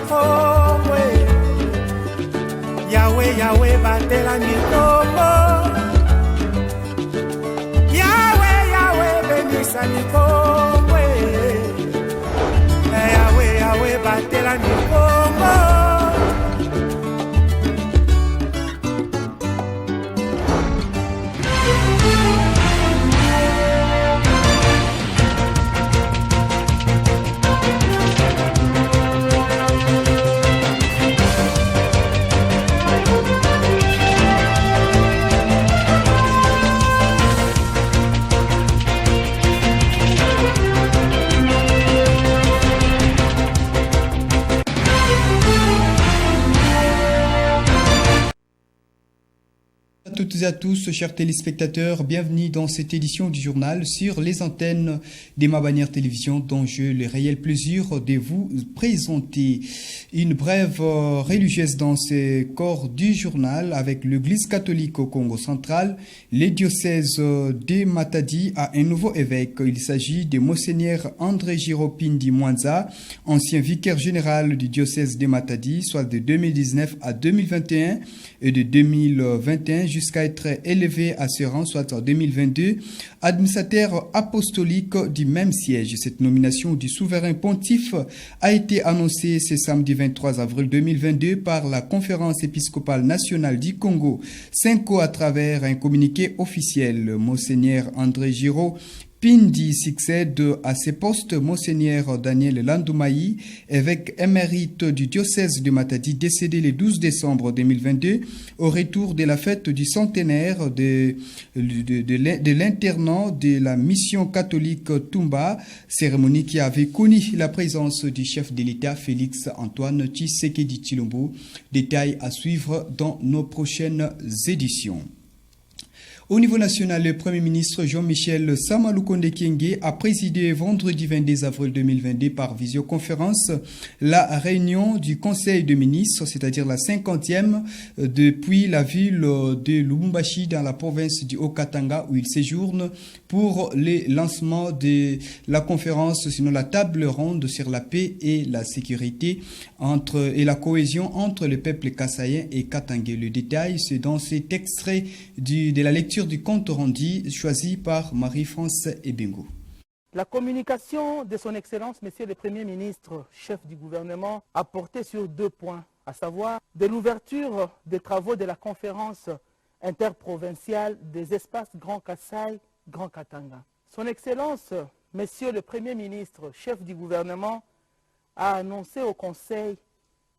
Congo. Yahweh, Yahweh, batela mikongo. Yahweh, Yahweh, benisa mikongo. Yahweh, Yahweh, batela mikongo. Toutes et à tous, chers téléspectateurs, bienvenue dans cette édition du journal sur les antennes d'Emma Bannière Télévision, dont j'ai le réel plaisir de vous présenter une brève religieuse dans ce corps du journal avec l'Église catholique au Congo central. Les diocèses de Matadi a un nouveau évêque. Il s'agit de Monseigneur André Giropindi Mwanza, ancien vicaire général du diocèse de Matadi, soit de 2019 à 2021 et de 2021 jusqu'à être élevé à ce rang, soit en 2022, administrateur apostolique du même siège. Cette nomination du souverain pontife a été annoncée ce samedi 23 avril 2022 par la Conférence épiscopale nationale du Congo, CENCO, à travers un communiqué officiel. Monseigneur André Giro Pindi succède à ses postes Monseigneur Daniel Landoumaï, évêque émérite du diocèse de Matadi, décédé le 12 décembre 2022 au retour de la fête du centenaire de l'internat de la mission catholique Tumba, cérémonie qui avait connu la présence du chef de l'État Félix Antoine Tshisekedi Tshilombo. Détails à suivre dans nos prochaines éditions. Au niveau national, le Premier ministre Jean-Michel Samalukonde Kyenge a présidé vendredi 22 avril 2022 par visioconférence la réunion du Conseil de ministres, c'est-à-dire la 50e, depuis la ville de Lubumbashi dans la province du Haut-Katanga où il séjourne pour le lancement de la conférence, sinon la table ronde sur la paix et la sécurité et la cohésion entre le peuple kassaïen et katangais. Le détail, c'est dans cet extrait de la lecture du compte rendu choisi par Marie-France Ebengo. La communication de son Excellence, Monsieur le Premier ministre, chef du gouvernement, a porté sur deux points, à savoir de l'ouverture des travaux de la conférence interprovinciale des espaces Grand Kassai, Grand Katanga. Son Excellence, Monsieur le Premier ministre, chef du gouvernement, a annoncé au Conseil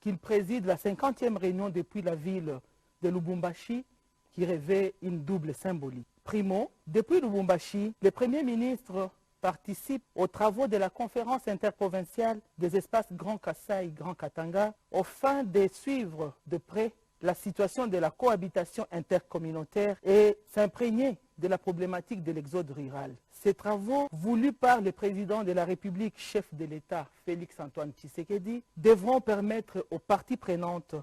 qu'il préside la 50e réunion depuis la ville de Lubumbashi, qui revêt une double symbolique. Primo, depuis Lubumbashi, le Premier ministre participe aux travaux de la conférence interprovinciale des espaces Grand Kassai, Grand Katanga, au fin de suivre de près la situation de la cohabitation intercommunautaire et s'imprégner de la problématique de l'exode rural. Ces travaux, voulus par le président de la République, chef de l'État, Félix Antoine Tshisekedi, devront permettre aux parties prenantes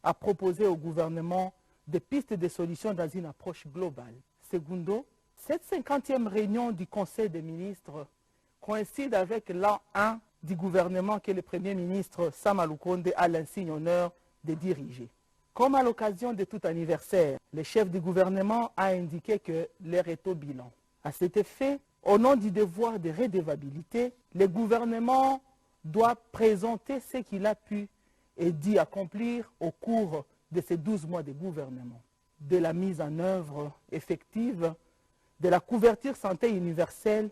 à proposer au gouvernement des pistes de solutions dans une approche globale. Secondo, cette 50e réunion du Conseil des ministres coïncide avec l'an 1 du gouvernement que le Premier ministre Samalukonde a l'insigne honneur de diriger. Comme à l'occasion de tout anniversaire, le chef du gouvernement a indiqué que l'heure est au bilan. À cet effet, au nom du devoir de redevabilité, le gouvernement doit présenter ce qu'il a pu et dit accomplir au cours de ces 12 mois de gouvernement, de la mise en œuvre effective de la couverture santé universelle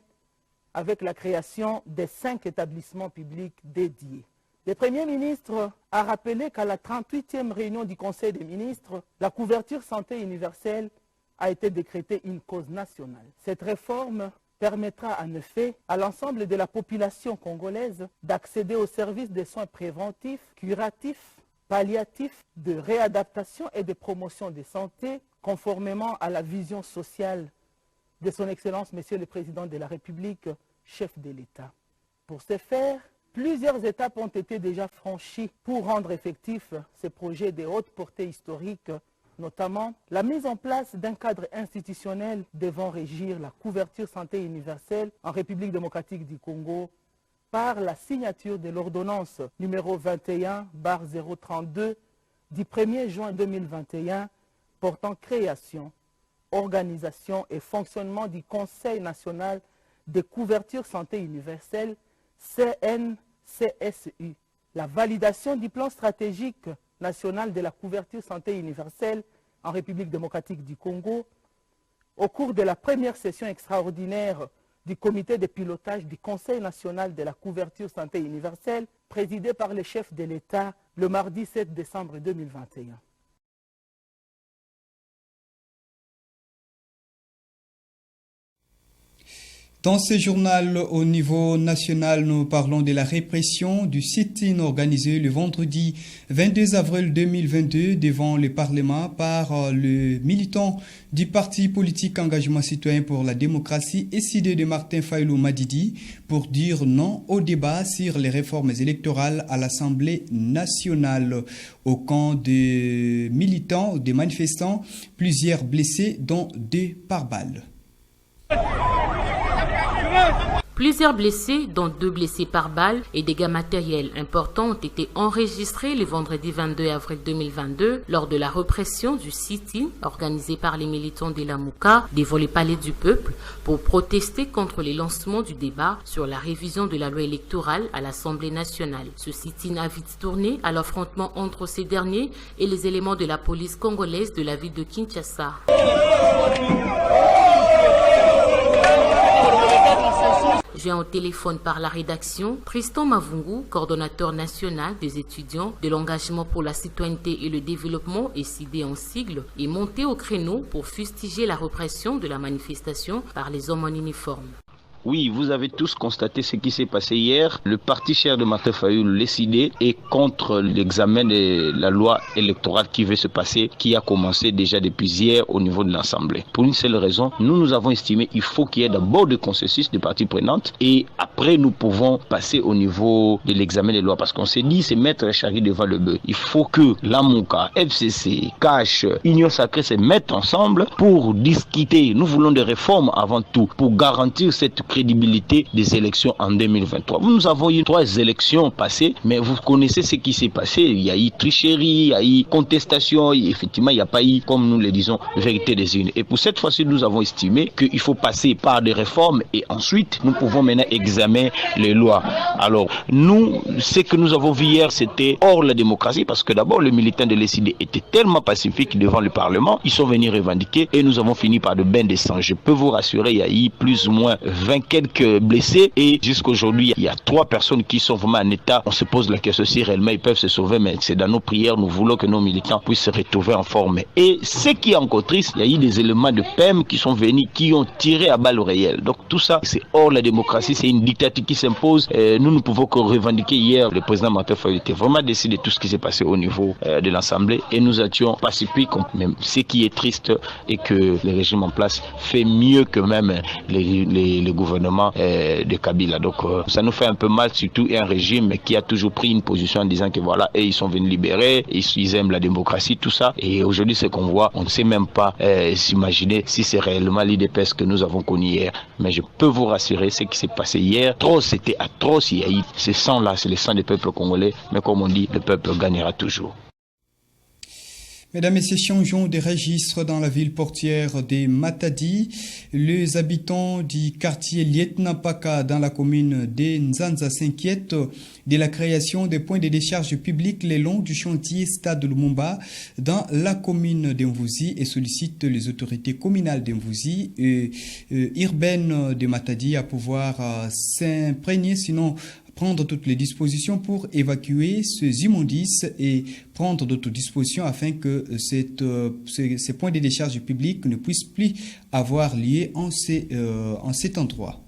avec la création des 5 établissements publics dédiés. Le Premier ministre a rappelé qu'à la 38e réunion du Conseil des ministres, la couverture santé universelle a été décrétée une cause nationale. Cette réforme permettra en effet à l'ensemble de la population congolaise d'accéder aux services de soins préventifs, curatifs, palliatifs, de réadaptation et de promotion de santé, conformément à la vision sociale de son Excellence, Monsieur le Président de la République, chef de l'État. Pour ce faire, plusieurs étapes ont été déjà franchies pour rendre effectif ces projets de haute portée historique, notamment la mise en place d'un cadre institutionnel devant régir la couverture santé universelle en République démocratique du Congo par la signature de l'ordonnance numéro 21/032 du 1er juin 2021 portant création, organisation et fonctionnement du Conseil national de couverture santé universelle, CNCSU. La validation du plan stratégique national de la couverture santé universelle en République démocratique du Congo au cours de la première session extraordinaire du comité de pilotage du Conseil national de la couverture santé universelle présidé par le chef de l'État le mardi 7 décembre 2021. Dans ce journal, au niveau national, nous parlons de la répression du sit-in organisé le vendredi 22 avril 2022 devant le Parlement par le militant du parti politique Engagement citoyen pour la démocratie, SID de Martin Fayulu Madidi, pour dire non au débat sur les réformes électorales à l'Assemblée nationale. Au camp des militants, des manifestants, plusieurs blessés, dont 2 par balle. Plusieurs blessés, dont 2 blessés par balle, et dégâts matériels importants ont été enregistrés le vendredi 22 avril 2022 lors de la répression du sit-in organisé par les militants de la Mouka devant le Palais du Peuple pour protester contre le lancement du débat sur la révision de la loi électorale à l'Assemblée nationale. Ce sit-in a vite tourné à l'affrontement entre ces derniers et les éléments de la police congolaise de la ville de Kinshasa. Joint au téléphone par la rédaction, Tristan Mavungu, coordonnateur national des étudiants de l'engagement pour la citoyenneté et le développement, SID en sigle, est monté au créneau pour fustiger la répression de la manifestation par les hommes en uniforme. Oui, vous avez tous constaté ce qui s'est passé hier. Le parti cher de Martin Fayulu, le SID, est contre l'examen de la loi électorale qui veut se passer, qui a commencé déjà depuis hier au niveau de l'Assemblée. Pour une seule raison, nous avons estimé qu'il faut qu'il y ait d'abord de consensus des parties prenantes et après nous pouvons passer au niveau de l'examen des lois parce qu'on s'est dit c'est mettre la charrue devant le bœuf. Il faut que la Mouka, FCC, CACH, Union Sacrée se mettent ensemble pour discuter. Nous voulons des réformes avant tout pour garantir cette crédibilité des élections en 2023. Nous avons eu 3 élections passées, mais vous connaissez ce qui s'est passé. Il y a eu tricherie, il y a eu contestation, et effectivement, il n'y a pas eu, comme nous le disons, vérité des urnes. Et pour cette fois-ci, nous avons estimé qu'il faut passer par des réformes et ensuite, nous pouvons maintenant examiner les lois. Alors, nous, ce que nous avons vu hier, c'était hors la démocratie, parce que d'abord, les militants de l'ECD étaient tellement pacifiques devant le Parlement, ils sont venus revendiquer et nous avons fini par de bains de sang. Je peux vous rassurer, il y a eu plus ou moins 20 quelques blessés et jusqu'aujourd'hui il y a 3 personnes qui sont vraiment en état. On se pose la question si réellement ils peuvent se sauver, mais c'est dans nos prières, nous voulons que nos militants puissent se retrouver en forme. Et ce qui est encore triste, il y a eu des éléments de PEM qui sont venus, qui ont tiré à balles réelles. Donc tout ça c'est hors la démocratie, c'est une dictature qui s'impose. Nous ne pouvons que revendiquer hier, le président Martin Fayulu était vraiment décidé de tout ce qui s'est passé au niveau de l'Assemblée et nous étions pacifiques. Même ce qui est triste est que le régime en place fait mieux que même les gouvernements de Kabila. Donc ça nous fait un peu mal, surtout un régime qui a toujours pris une position en disant que voilà, et ils sont venus libérer, ils aiment la démocratie, tout ça. Et aujourd'hui, ce qu'on voit, on ne sait même pas s'imaginer si c'est réellement l'IDPS que nous avons connu hier. Mais je peux vous rassurer, ce qui s'est passé hier, c'était atroce. Il y a eu ce sang-là, c'est le sang du peuple congolais. Mais comme on dit, le peuple gagnera toujours. Mesdames et messieurs, changeons de registre dans la ville portière de Matadi. Les habitants du quartier Lietnapaka dans la commune de Nzanza s'inquiètent de la création des points de décharge publics le long du chantier Stade Lumumba dans la commune d'Mvouzi et sollicitent les autorités communales d'Mvouzi et urbaines de Matadi à pouvoir s'imprégner, sinon prendre toutes les dispositions pour évacuer ces immondices et prendre d'autres dispositions afin que ces points de décharge publics ne puissent plus avoir lieu en cet endroit.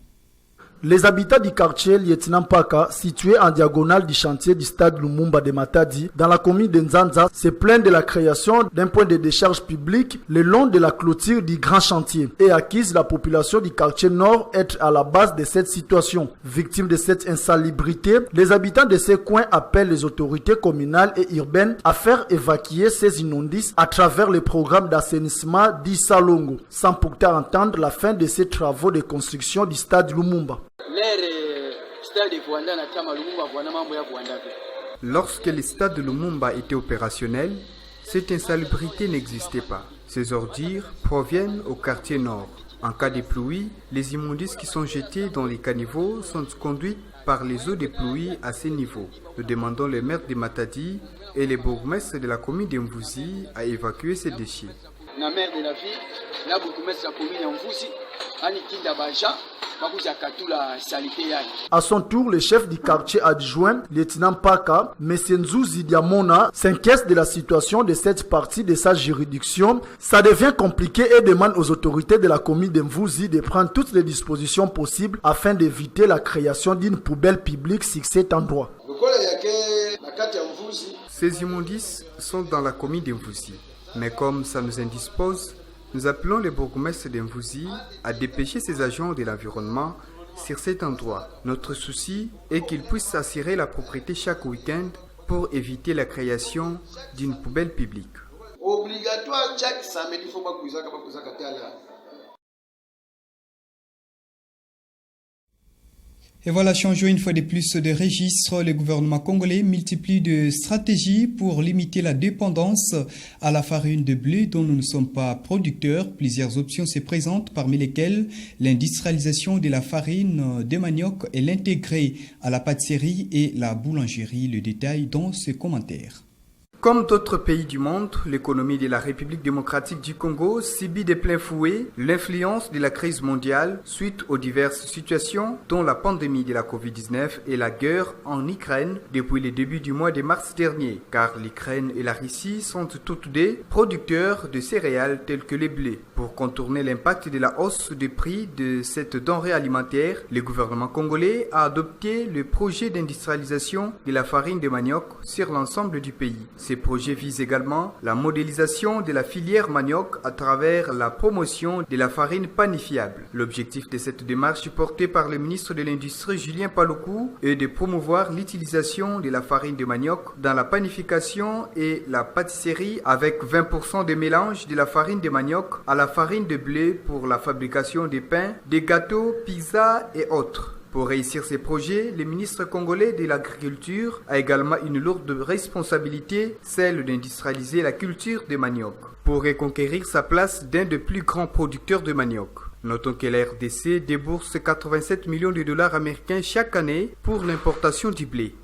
Les habitants du quartier Lietnapaka, situé en diagonale du chantier du stade Lumumba de Matadi, dans la commune de Nzanza, se plaignent de la création d'un point de décharge public le long de la clôture du grand chantier et accusent la population du quartier nord être à la base de cette situation. Victimes de cette insalubrité, les habitants de ces coins appellent les autorités communales et urbaines à faire évacuer ces immondices à travers le programme d'assainissement d'Isalongo, sans pourtant entendre la fin de ces travaux de construction du stade Lumumba. Lorsque le stade de Lumumba était opérationnel, cette insalubrité n'existait pas. Ces ordures proviennent au quartier nord. En cas de pluie, les immondices qui sont jetés dans les caniveaux sont conduits par les eaux des pluies à ces niveaux. Nous demandons les maires de Matadi et les bourgmestres de la commune de Mvuzi à évacuer ces déchets. La maire de la ville, la bourgmestre de la commune de Mvuzi, à son tour, le chef du quartier adjoint, lieutenant Paka, M. Nzuzi Diamona, s'inquiète de la situation de cette partie de sa juridiction. Ça devient compliqué et demande aux autorités de la commune de Mvuzi de prendre toutes les dispositions possibles afin d'éviter la création d'une poubelle publique sur cet endroit. Ces immondices sont dans la commune de Mvuzi, mais comme ça nous indispose, nous appelons les bourgmestres d'Mvuzi à dépêcher ces agents de l'environnement sur cet endroit. Notre souci est qu'ils puissent assurer la propriété chaque week-end pour éviter la création d'une poubelle publique. Obligatoire chaque samedi, il faut pas que Et voilà, changeons une fois de plus de registre. Le gouvernement congolais multiplie de stratégies pour limiter la dépendance à la farine de blé dont nous ne sommes pas producteurs. Plusieurs options se présentent, parmi lesquelles l'industrialisation de la farine de manioc et l'intégrer à la pâtisserie et la boulangerie. Le détail dans ce commentaire. Comme d'autres pays du monde, l'économie de la République démocratique du Congo subit de plein fouet l'influence de la crise mondiale suite aux diverses situations dont la pandémie de la Covid-19 et la guerre en Ukraine depuis le début du mois de mars dernier, car l'Ukraine et la Russie sont toutes deux producteurs de céréales telles que les blés. Pour contourner l'impact de la hausse des prix de cette denrée alimentaire, le gouvernement congolais a adopté le projet d'industrialisation de la farine de manioc sur l'ensemble du pays. Ces projets visent également la modélisation de la filière manioc à travers la promotion de la farine panifiable. L'objectif de cette démarche portée par le ministre de l'Industrie Julien Paluku est de promouvoir l'utilisation de la farine de manioc dans la panification et la pâtisserie avec 20% de mélange de la farine de manioc à la farine de blé pour la fabrication des pains, des gâteaux, pizzas et autres. Pour réussir ces projets, le ministre congolais de l'Agriculture a également une lourde responsabilité, celle d'industrialiser la culture de manioc, pour reconquérir sa place d'un des plus grands producteurs de manioc. Notons que la RDC débourse 87 millions de dollars américains chaque année pour l'importation du blé.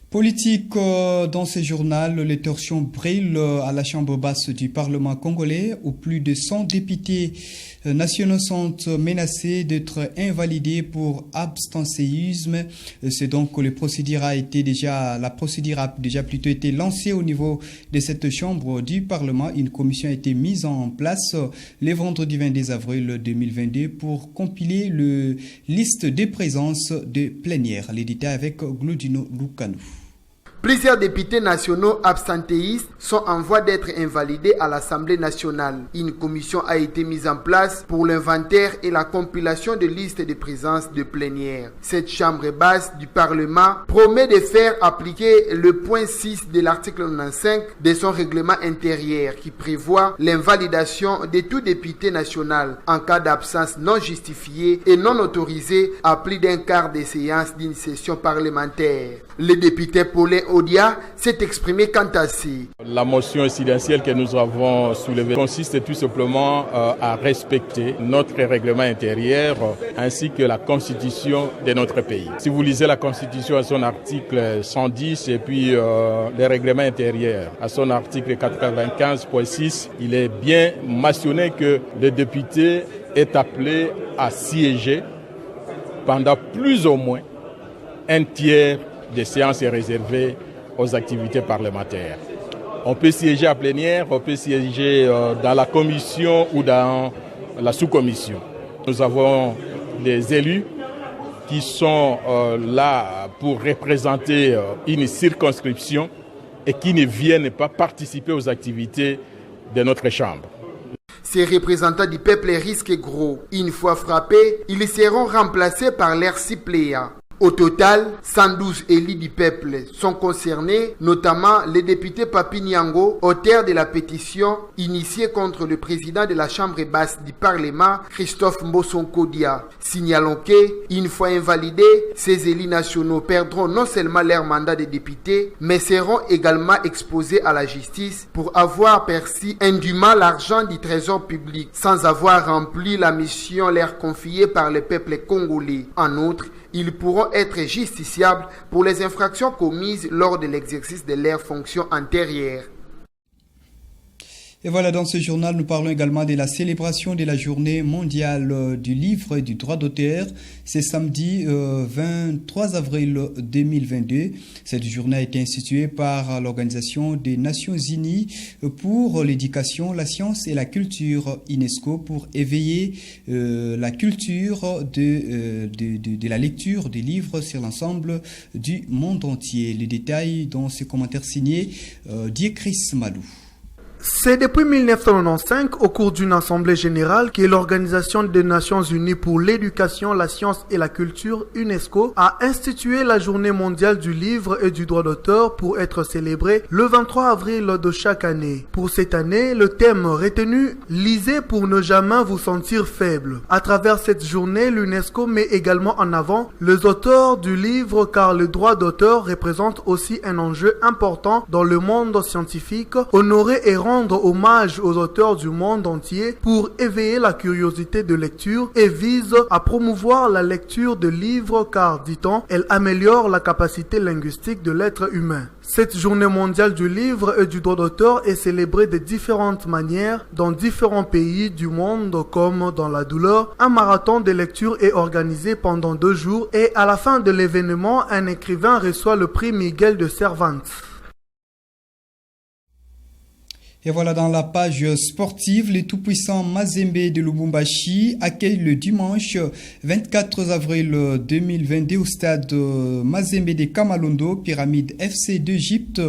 Politique dans ce journal, les torsions brûlent à la chambre basse du Parlement congolais où plus de 100 députés nationaux sont menacés d'être invalidés pour abstentionnisme. C'est donc que la procédure a déjà plutôt été lancée au niveau de cette chambre du Parlement. Une commission a été mise en place le vendredi 22 avril 2022 pour compiler la liste des présences de plénière. Les détails avec Glodino Lukanou. Plusieurs députés nationaux abstentéistes sont en voie d'être invalidés à l'Assemblée nationale. Une commission a été mise en place pour l'inventaire et la compilation de listes de présence de plénière. Cette chambre basse du Parlement promet de faire appliquer le point 6 de l'article 95 de son règlement intérieur qui prévoit l'invalidation de tout député national en cas d'absence non justifiée et non autorisée à plus d'un quart des séances d'une session parlementaire. Le député Paulin Odia s'est exprimé quant à ci. La motion incidentielle que nous avons soulevée consiste tout simplement à respecter notre règlement intérieur ainsi que la constitution de notre pays. Si vous lisez la constitution à son article 110 et puis le règlement intérieur à son article 95.6, il est bien mentionné que le député est appelé à siéger pendant plus ou moins un tiers des séances réservées aux activités parlementaires. On peut siéger à plénière, on peut siéger dans la commission ou dans la sous-commission. Nous avons des élus qui sont là pour représenter une circonscription et qui ne viennent pas participer aux activités de notre chambre. Ces représentants du peuple risquent gros. Une fois frappés, ils seront remplacés par leurs suppléants. Au total, 112 élus du peuple sont concernés, notamment les députés Papi Nyango, auteur de la pétition initiée contre le président de la Chambre basse du Parlement, Christophe Mbosonko-Dia. Signalons que, une fois invalidés, ces élus nationaux perdront non seulement leur mandat de député, mais seront également exposés à la justice pour avoir perçu indûment l'argent du trésor public, sans avoir rempli la mission leur confiée par le peuple congolais. En outre, ils pourront être justiciables pour les infractions commises lors de l'exercice de leurs fonctions antérieures. Et voilà, dans ce journal, nous parlons également de la célébration de la journée mondiale du livre et du droit d'auteur. C'est samedi 23 avril 2022. Cette journée a été instituée par l'Organisation des Nations Unies pour l'éducation, la science et la culture UNESCO pour éveiller la culture de la lecture des livres sur l'ensemble du monde entier. Les détails dans ce commentaire signé Diekris Malou. C'est depuis 1995, au cours d'une assemblée générale, que l'Organisation des Nations Unies pour l'éducation, la science et la culture, UNESCO, a institué la Journée mondiale du livre et du droit d'auteur pour être célébrée le 23 avril de chaque année. Pour cette année, le thème retenu « Lisez pour ne jamais vous sentir faible ». À travers cette journée, l'UNESCO met également en avant les auteurs du livre car le droit d'auteur représente aussi un enjeu important dans le monde scientifique. Honorer et rendre hommage aux auteurs du monde entier pour éveiller la curiosité de lecture et vise à promouvoir la lecture de livres car, dit-on, elle améliore la capacité linguistique de l'être humain. Cette journée mondiale du livre et du droit d'auteur est célébrée de différentes manières dans différents pays du monde comme dans la douleur. Un marathon de lecture est organisé pendant 2 jours et à la fin de l'événement, un écrivain reçoit le prix Miguel de Cervantes. Et voilà, dans la page sportive, les tout-puissants Mazembe de Lubumbashi accueillent le dimanche 24 avril 2022 au stade Mazembe de Kamalondo, Pyramide FC d'Égypte,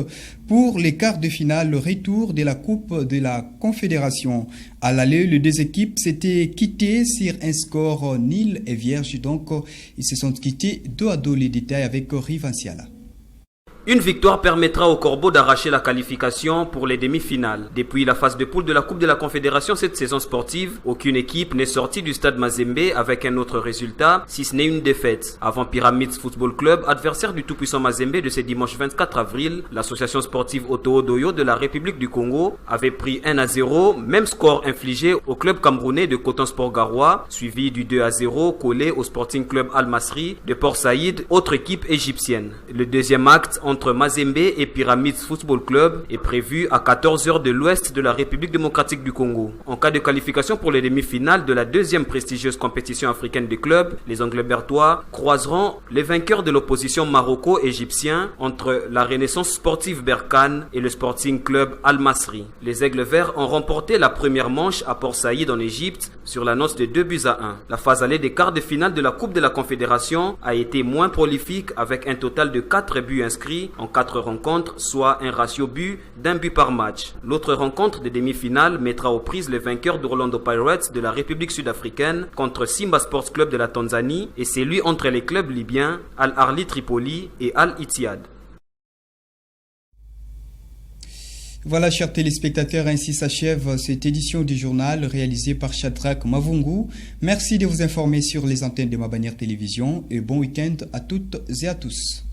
pour les quarts de finale, le retour de la Coupe de la Confédération. À l'aller, les deux équipes s'étaient quittées sur un score nul et vierge, donc ils se sont quittés 2-2. Les détails avec Rivanciala. Une victoire permettra aux Corbeaux d'arracher la qualification pour les demi-finales. Depuis la phase de poule de la Coupe de la Confédération cette saison sportive, aucune équipe n'est sortie du stade Mazembe avec un autre résultat, si ce n'est une défaite. Avant Pyramids Football Club, adversaire du tout-puissant Mazembe de ce dimanche 24 avril, l'association sportive Oto-Odoyo de la République du Congo avait pris 1-0, même score infligé au club camerounais de Coton Sport Garoua, suivi du 2-0 collé au Sporting Club Al-Masri de Port Saïd, autre équipe égyptienne. Le deuxième acte entre Mazembe et Pyramids Football Club est prévu à 14h de l'ouest de la République démocratique du Congo. En cas de qualification pour les demi-finales de la deuxième prestigieuse compétition africaine des clubs, les Anglais-Bertois croiseront les vainqueurs de l'opposition maroco-égyptien entre la Renaissance sportive Berkane et le Sporting Club Al-Masri. Les Aigles Verts ont remporté la première manche à Port Saïd en Égypte sur la note de 2-1. La phase allée des quarts de finale de la Coupe de la Confédération a été moins prolifique avec un total de 4 buts inscrits en 4 rencontres, soit un ratio d'un but par match. L'autre rencontre des demi-finales mettra aux prises les vainqueurs d'Orlando Pirates de la République sud-africaine contre Simba Sports Club de la Tanzanie et celui entre les clubs libyens Al-Ahli Tripoli et Al-Ittihad. Voilà, chers téléspectateurs, ainsi s'achève cette édition du journal réalisée par Shadrach Mavungu. Merci de vous informer sur les antennes de Mabanière Télévision et bon week-end à toutes et à tous.